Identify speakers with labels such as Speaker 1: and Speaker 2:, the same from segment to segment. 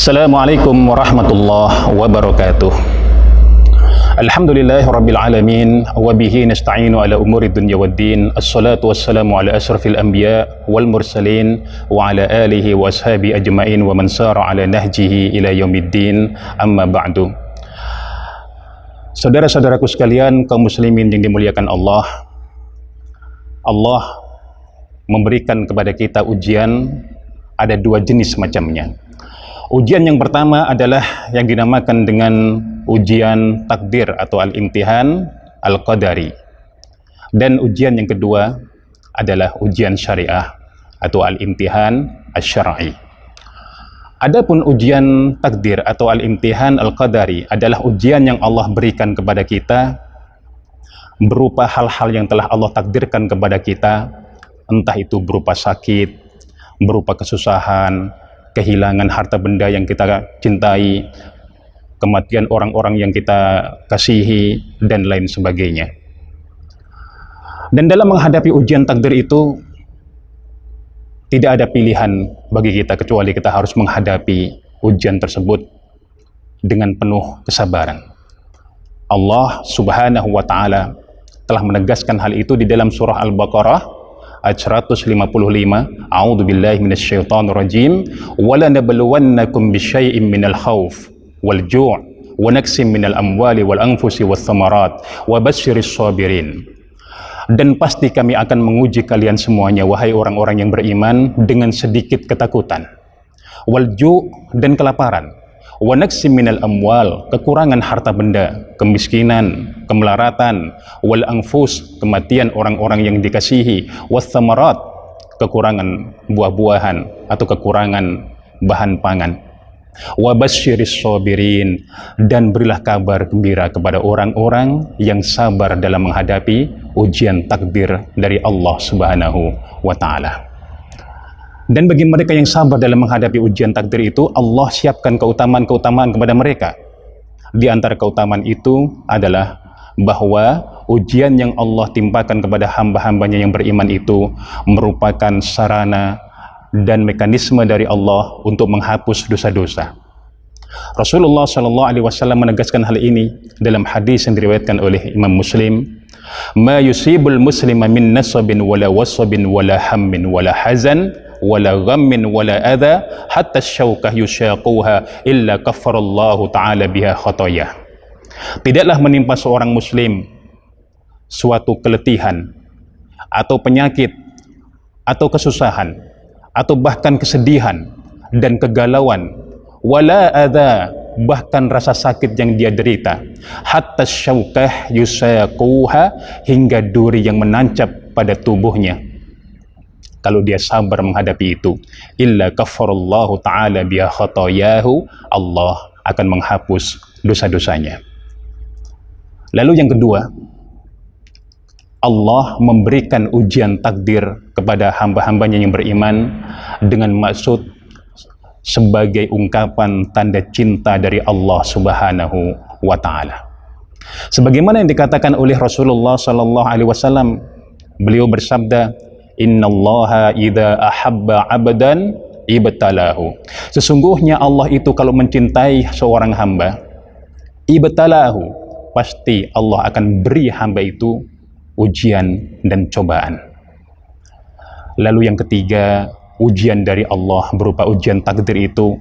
Speaker 1: Assalamualaikum warahmatullahi wabarakatuh. Alhamdulillahi rabbil alamin wa bihi nasta'inu ala umuri dunya waddin. Assalatu wassalamu ala asrafil anbiya wal mursalin wa ala alihi wa ashabi ajmain wa man sara ala nahjihi ila yaumiddin. Amma ba'du. Saudara-saudaraku sekalian, kaum muslimin yang dimuliakan Allah, Allah memberikan kepada kita ujian, ada dua jenis macamnya. Ujian yang pertama adalah yang dinamakan dengan ujian takdir atau al-imtihan al-qadari. Dan ujian yang kedua adalah ujian syariah atau al-imtihan asy-syar'i. Adapun ujian takdir atau al-imtihan al-qadari adalah ujian yang Allah berikan kepada kita berupa hal-hal yang telah Allah takdirkan kepada kita, entah itu berupa sakit, berupa kesusahan, kehilangan harta benda yang kita cintai, kematian orang-orang yang kita kasihi, dan lain sebagainya. Dan dalam menghadapi ujian takdir itu, tidak ada pilihan bagi kita kecuali kita harus menghadapi ujian tersebut dengan penuh kesabaran. Allah Subhanahu wa Ta'ala telah menegaskan hal itu di dalam surah Al-Baqarah ayat 155. A'udzu billahi minasyaitonir rajim. Wala nabluwannakum bisyai'in minal khauf wal ju' wa naqsim minal amwali wal anfusi wath thamarat wa basyiris sabirin. Dan pasti kami akan menguji kalian semuanya, wahai orang-orang yang beriman, dengan sedikit ketakutan, wal ju' dan kelaparan, wa naqsim minal amwal, kekurangan harta benda, kemiskinan, kemelaratan, wal anfus, kematian orang-orang yang dikasihi, wath thamarat, kekurangan buah-buahan atau kekurangan bahan pangan, wa basyiris sabirin, dan berilah kabar gembira kepada orang-orang yang sabar dalam menghadapi ujian takdir dari Allah Subhanahu wa Ta'ala. Dan bagi mereka yang sabar dalam menghadapi ujian takdir itu, Allah siapkan keutamaan-keutamaan kepada mereka. Di antara keutamaan itu adalah bahwa ujian yang Allah timpakan kepada hamba-hambanya yang beriman itu merupakan sarana dan mekanisme dari Allah untuk menghapus dosa-dosa. Rasulullah SAW menegaskan hal ini dalam hadis yang diriwayatkan oleh Imam Muslim. Ma yusibul muslima min nasabin wala wasabin wala hammin wala hazan wala ghammin wala adha hatta syaukah yusyaquha illa kaffarallahu ta'ala biha khotoyah. Tidaklah menimpa seorang muslim suatu keletihan atau penyakit atau kesusahan atau bahkan kesedihan dan kegalauan, wala adha, bahkan rasa sakit yang dia derita, hatta syaukah yusyaquha, hingga duri yang menancap pada tubuhnya. Kalau dia sabar menghadapi itu, illa kaffarallahu ta'ala biha khotoyahu, Allah akan menghapus dosa-dosanya. Lalu yang kedua, Allah memberikan ujian takdir kepada hamba-hambanya yang beriman dengan maksud sebagai ungkapan tanda cinta dari Allah Subhanahu wa Ta'ala. Sebagaimana yang dikatakan oleh Rasulullah SAW, beliau bersabda, innallaha idza ahabba 'abdan ibtalahu. Sesungguhnya Allah itu kalau mencintai seorang hamba, ibtalahu, pasti Allah akan beri hamba itu ujian dan cobaan. Lalu yang ketiga, ujian dari Allah berupa ujian takdir itu,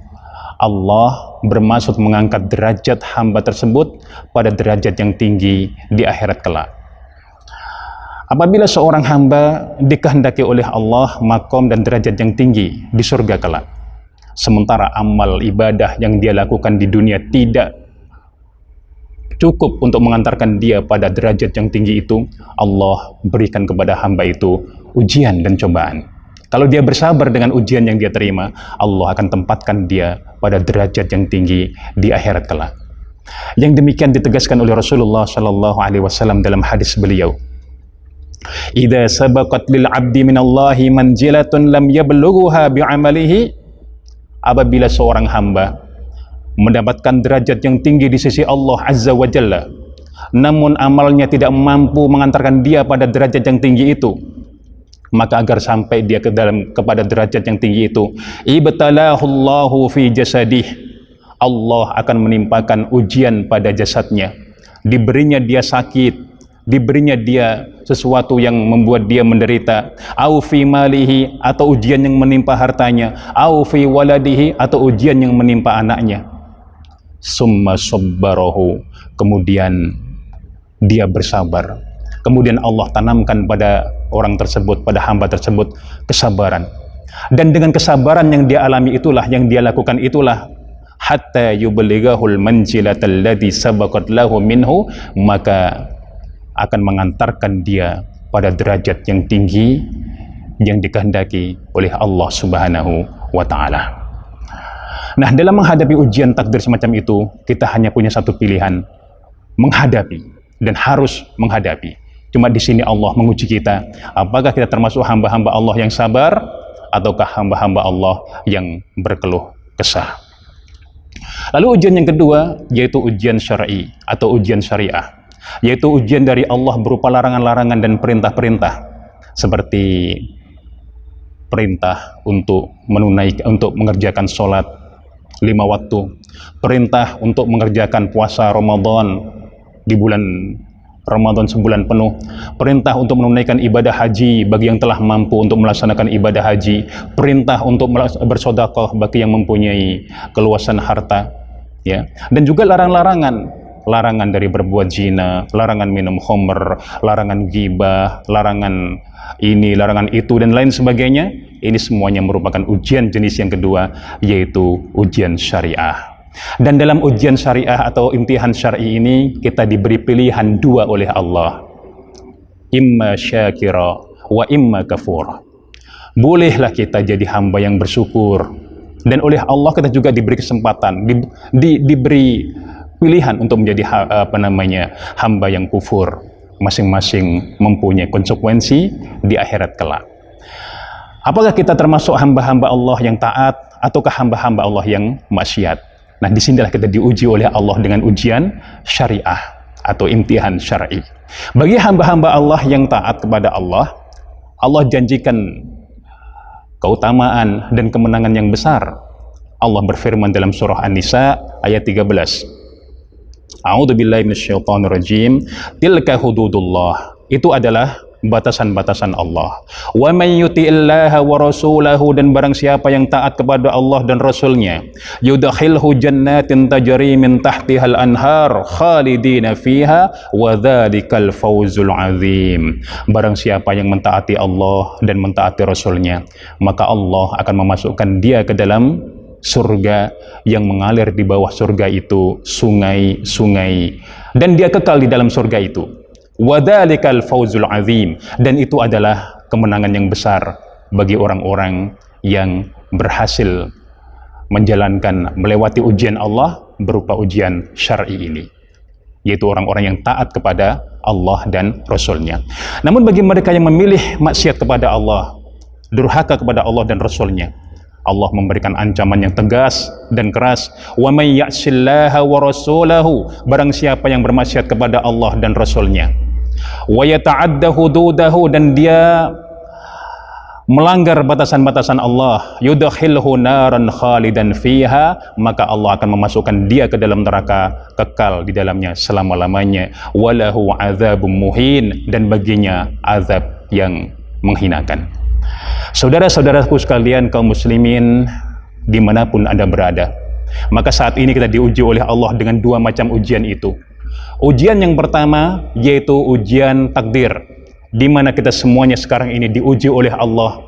Speaker 1: Allah bermaksud mengangkat derajat hamba tersebut pada derajat yang tinggi di akhirat kelak. Apabila seorang hamba dikehendaki oleh Allah makom dan derajat yang tinggi di surga kelak, sementara amal ibadah yang dia lakukan di dunia tidak cukup untuk mengantarkan dia pada derajat yang tinggi itu, Allah berikan kepada hamba itu ujian dan cobaan. Kalau dia bersabar dengan ujian yang dia terima, Allah akan tempatkan dia pada derajat yang tinggi di akhirat kelak. Yang demikian ditegaskan oleh Rasulullah SAW dalam hadis beliau, idza sabaqat lil 'abdi minallahi manzilatun lam yablughuha bi'amalihi, apabila seorang hamba mendapatkan derajat yang tinggi di sisi Allah Azza wa Jalla, namun amalnya tidak mampu mengantarkan dia pada derajat yang tinggi itu, maka agar sampai dia kepada derajat yang tinggi itu, ibtalahullahu fi jasadih, Allah akan menimpakan ujian pada jasadnya. Diberinya dia sakit, diberinya dia sesuatu yang membuat dia menderita, au fi malihi, atau ujian yang menimpa hartanya, au fi waladihi, atau ujian yang menimpa anaknya. Summa sabbarahu, kemudian dia bersabar. Kemudian Allah tanamkan pada orang tersebut, pada hamba tersebut, kesabaran. Dan dengan kesabaran yang dia alami itulah, yang dia lakukan itulah, hatta yublighahul manzilatal ladzi sabaqat lahu minhu, maka akan mengantarkan dia pada derajat yang tinggi yang dikehendaki oleh Allah Subhanahu wa Ta'ala. Nah, dalam menghadapi ujian takdir semacam itu, kita hanya punya satu pilihan: menghadapi, dan harus menghadapi. Cuma di sini Allah menguji kita, apakah kita termasuk hamba-hamba Allah yang sabar, ataukah hamba-hamba Allah yang berkeluh kesah. Lalu ujian yang kedua, yaitu ujian syar'i atau ujian syariah, yaitu ujian dari Allah berupa larangan-larangan dan perintah-perintah, seperti perintah untuk mengerjakan sholat 5 waktu, perintah untuk mengerjakan puasa Ramadan di bulan Ramadan sebulan penuh, perintah untuk menunaikan ibadah haji bagi yang telah mampu untuk melaksanakan ibadah haji, perintah untuk bersedekah bagi yang mempunyai keluasan harta, ya. Dan juga larangan dari berbuat zina, larangan minum khamr, larangan ghibah, larangan ini, larangan itu, dan lain sebagainya. Ini semuanya merupakan ujian jenis yang kedua, yaitu ujian syariah. Dan dalam ujian syariah atau imtihan syar'i ini, kita diberi pilihan dua oleh Allah, imma syakira wa imma kafur. Bolehlah kita jadi hamba yang bersyukur, dan oleh Allah kita juga diberi kesempatan, diberi pilihan untuk menjadi hamba yang kufur. Masing-masing mempunyai konsekuensi di akhirat kelak. Apakah kita termasuk hamba-hamba Allah yang taat, ataukah hamba-hamba Allah yang maksiat? Nah, disinilah kita diuji oleh Allah dengan ujian syariah atau imtihan syar'i. Bagi hamba-hamba Allah yang taat kepada Allah, Allah janjikan keutamaan dan kemenangan yang besar. Allah berfirman dalam surah An-Nisa ayat 13. A'udzubillahi minasyaitonirrajim. Tilka hududullah. Itu adalah batasan-batasan Allah. Wa may yuti'illaha wa rasulahu, dan barang siapa yang taat kepada Allah dan Rasulnya, yudkhilhu jannatin tajri min tahtihal anhar khalidina fiha wa dzalikal fawzul azim. Barang siapa yang mentaati Allah dan mentaati Rasulnya, maka Allah akan memasukkan dia ke dalam surga yang mengalir di bawah surga itu sungai-sungai, dan dia kekal di dalam surga itu. Wadzalikal fawzul azim, dan itu adalah kemenangan yang besar bagi orang-orang yang berhasil melewati ujian Allah berupa ujian syar'i ini, yaitu orang-orang yang taat kepada Allah dan Rasulnya. Namun bagi mereka yang memilih maksiat kepada Allah, durhaka kepada Allah dan Rasulnya, Allah memberikan ancaman yang tegas dan keras. Wa may ya'sillaha wa rasulahu, barang siapa yang bermaksiat kepada Allah dan Rasulnya, wa yata'adda hududahu, dan dia melanggar batasan-batasan Allah, yudkhilhu naran khalidan fiha, maka Allah akan memasukkan dia ke dalam neraka, kekal di dalamnya selama-lamanya. Walahu adzabun muhin, dan baginya azab yang menghinakan. Saudara-saudaraku sekalian, kaum muslimin dimanapun Anda berada, maka saat ini kita diuji oleh Allah dengan dua macam ujian itu. Ujian yang pertama yaitu ujian takdir, di mana kita semuanya sekarang ini diuji oleh Allah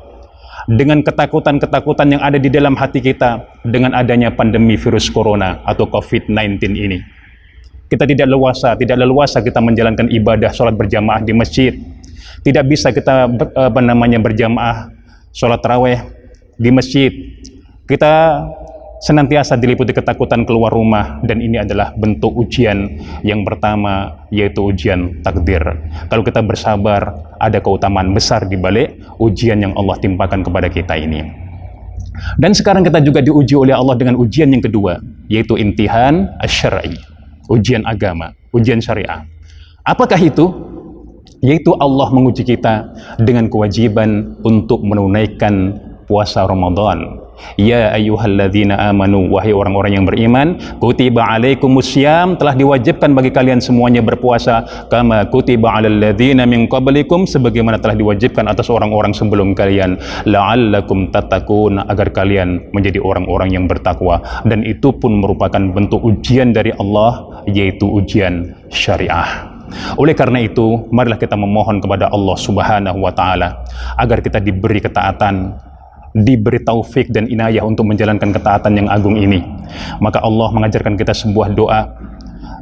Speaker 1: dengan ketakutan-ketakutan yang ada di dalam hati kita dengan adanya pandemi virus corona atau COVID-19 ini. Kita tidak leluasa kita menjalankan ibadah sholat berjamaah di masjid. Tidak bisa kita berjamaah sholat tarawih di masjid. Kita senantiasa diliputi ketakutan keluar rumah, dan ini adalah bentuk ujian yang pertama, yaitu ujian takdir. Kalau kita bersabar, ada keutamaan besar di balik ujian yang Allah timpakan kepada kita ini. Dan sekarang kita juga diuji oleh Allah dengan ujian yang kedua, yaitu imtihan asy-syar'i, ujian agama, ujian syariah. Apakah itu? Yaitu Allah menguji kita dengan kewajiban untuk menunaikan puasa Ramadan Ya ayyuhalladzina amanu, wahai orang-orang yang beriman, kutiba alaikumussyam, telah diwajibkan bagi kalian semuanya berpuasa, kama kutiba alal ladzina min qablikum, sebagaimana telah diwajibkan atas orang-orang sebelum kalian, la'allakum tattaqun, agar kalian menjadi orang-orang yang bertakwa. Dan itu pun merupakan bentuk ujian dari Allah, yaitu ujian syariah. Oleh karena itu, marilah kita memohon kepada Allah Subhanahu wa taala agar kita diberi ketaatan, diberi taufik dan inayah untuk menjalankan ketaatan yang agung ini. Maka Allah mengajarkan kita sebuah doa.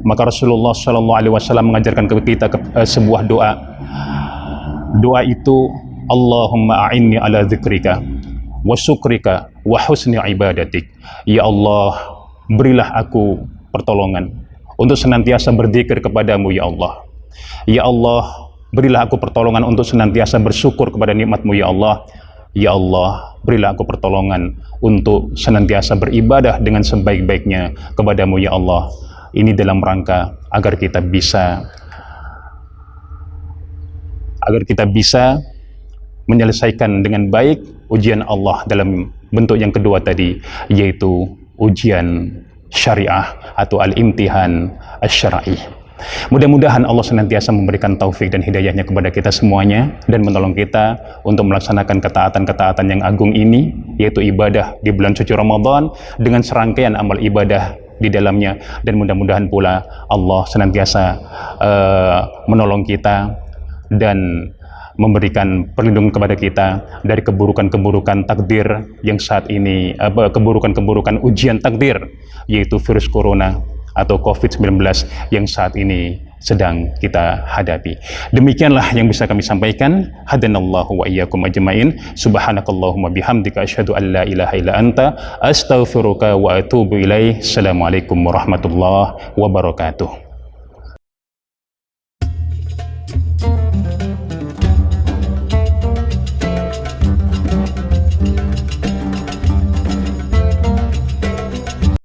Speaker 1: Maka Rasulullah Shallallahu Alaihi Wasallam mengajarkan kepada kita sebuah doa. Doa itu, Allahumma a'inni ala dzikrika wa syukrika wa husni ibadatik. Ya Allah, berilah aku pertolongan untuk senantiasa berzikir kepadamu, ya Allah. Ya Allah, berilah aku pertolongan untuk senantiasa bersyukur kepada nikmat-Mu, ya Allah. Ya Allah, berilah aku pertolongan untuk senantiasa beribadah dengan sebaik-baiknya kepadamu, ya Allah. Ini dalam rangka agar kita bisa menyelesaikan dengan baik ujian Allah dalam bentuk yang kedua tadi, yaitu ujian syariah atau al-imtihan asy-syar'i. Mudah-mudahan Allah senantiasa memberikan taufik dan hidayahnya kepada kita semuanya dan menolong kita untuk melaksanakan ketaatan-ketaatan yang agung ini, yaitu ibadah di bulan suci Ramadan dengan serangkaian amal ibadah di dalamnya. Dan mudah-mudahan pula Allah senantiasa menolong kita dan memberikan perlindungan kepada kita dari keburukan-keburukan takdir yang saat ini, keburukan-keburukan ujian takdir, yaitu virus corona atau COVID-19 yang saat ini sedang kita hadapi. Demikianlah yang bisa kami sampaikan. Hadanallahu wa iyyakum ajmain. Subhanakallahumma bihamdika asyhadu an la ilaha illa anta astaghfiruka wa atubu ilaih. Assalamualaikum warahmatullahi wabarakatuh.